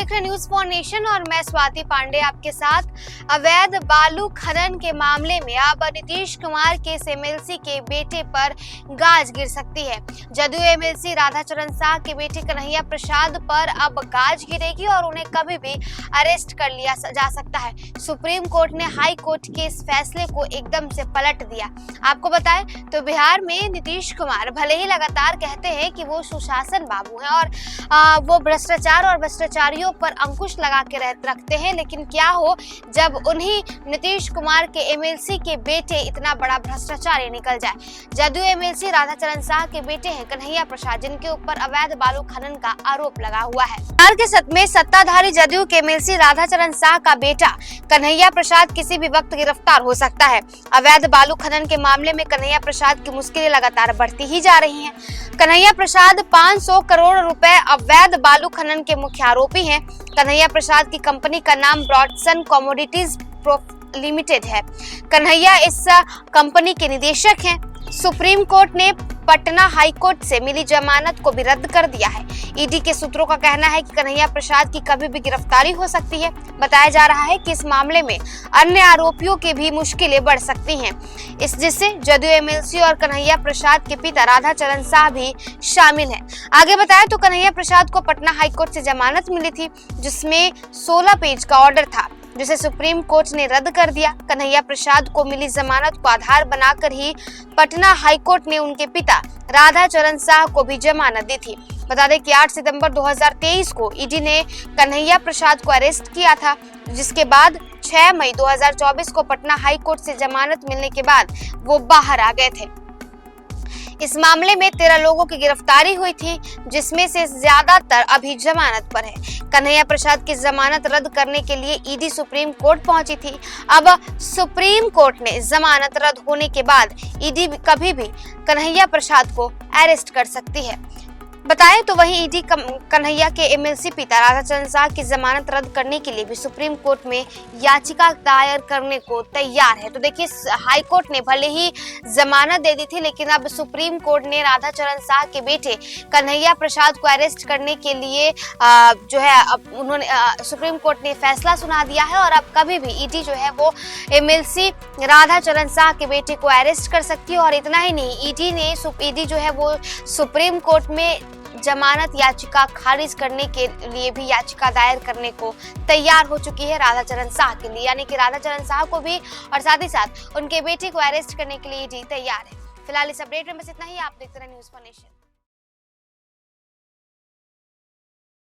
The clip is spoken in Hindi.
देख रहे हैं न्यूज फॉर नेशन और मैं स्वाति पांडे आपके साथ। अवैध बालू खनन के मामले में अब नीतीश कुमार के एमएलसी के बेटे पर गाज गिर सकती है। जदयू एमएलसी राधाचरण शाह के बेटे कन्हैया प्रसाद पर अब गाज गिरेगी और उन्हें कभी भी अरेस्ट कर लिया जा सकता है। सुप्रीम कोर्ट ने हाई कोर्ट के इस फैसले को एकदम से पलट दिया। आपको बताएं तो बिहार में नीतीश कुमार भले ही लगातार कहते हैं कि वो सुशासन बाबू हैं और वो भ्रष्टाचार और भ्रष्टाचारियों पर अंकुश लगा के रखते हैं, लेकिन क्या हो जब उन्हीं नीतीश कुमार के एमएलसी के बेटे इतना बड़ा भ्रष्टाचारी निकल जाए। जदयू एमएलसी राधाचरण शाह के बेटे हैं कन्हैया प्रसाद, जिनके ऊपर अवैध बालू खनन का आरोप लगा हुआ है। बिहार के सत में सत्ताधारी जदयू के एमएलसी राधाचरण शाह का बेटा कन्हैया प्रसाद किसी भी वक्त गिरफ्तार हो सकता है। अवैध बालू खनन के मामले में कन्हैया प्रसाद की मुश्किलें लगातार बढ़ती ही जा रही हैं। कन्हैया प्रसाद 500 करोड़ रुपए अवैध बालू खनन के मुख्य आरोपी हैं। कन्हैया प्रसाद की कंपनी का नाम ब्रॉडसन कमोडिटीज लिमिटेड है। कन्हैया इस कंपनी के निदेशक हैं। सुप्रीम कोर्ट ने पटना हाई कोर्ट से मिली जमानत को भी रद्द कर दिया है। ईडी के सूत्रों का कहना है कि कन्हैया प्रसाद की कभी भी गिरफ्तारी हो सकती है। बताया जा रहा है कि इस मामले में अन्य आरोपियों की भी मुश्किलें बढ़ सकती हैं, जिससे जदयू एमएलसी और कन्हैया प्रसाद के पिता राधाचरण शाह भी शामिल हैं। आगे बताया तो कन्हैया प्रसाद को पटना हाई कोर्ट से जमानत मिली थी, जिसमें 16 पेज का ऑर्डर था, जिसे सुप्रीम कोर्ट ने रद्द कर दिया। कन्हैया प्रसाद को मिली जमानत को आधार बनाकर ही पटना हाई कोर्ट ने उनके पिता राधाचरण शाह को भी जमानत दी थी। बता दें कि 8 सितंबर 2023 को ईडी ने कन्हैया प्रसाद को अरेस्ट किया था, जिसके बाद 6 मई 2024 को पटना हाई कोर्ट से जमानत मिलने के बाद वो बाहर आ गए थे। इस मामले में 13 लोगों की गिरफ्तारी हुई थी, जिसमें से ज्यादातर अभी जमानत पर है। कन्हैया प्रसाद की जमानत रद्द करने के लिए ईडी सुप्रीम कोर्ट पहुंची थी। अब सुप्रीम कोर्ट ने जमानत रद्द होने के बाद ईडी कभी भी कन्हैया प्रसाद को अरेस्ट कर सकती है। बताएं तो वहीं ईडी कन्हैया के एमएलसी पिता राधाचरण शाह की जमानत रद्द करने के लिए भी सुप्रीम कोर्ट में याचिका दायर करने को तैयार है। तो देखिए, हाई कोर्ट ने भले ही जमानत दे दी थी, लेकिन अब सुप्रीम कोर्ट ने राधाचरण शाह के बेटे कन्हैया प्रसाद को अरेस्ट करने के लिए अब उन्होंने सुप्रीम कोर्ट ने फैसला सुना दिया है और अब कभी भी ईडी जो है वो एमएलसी राधाचरण शाह के बेटे को अरेस्ट कर सकती है। और इतना ही नहीं, ईडी जो है वो सुप्रीम कोर्ट में जमानत याचिका खारिज करने के लिए भी याचिका दायर करने को तैयार हो चुकी है राधाचरण शाह के लिए, यानी कि राधाचरण शाह को भी और साथ ही साथ उनके बेटे को अरेस्ट करने के लिए ईडी तैयार है। फिलहाल इस अपडेट में बस इतना ही। आप देखते रहे न्यूज फॉर नेशन।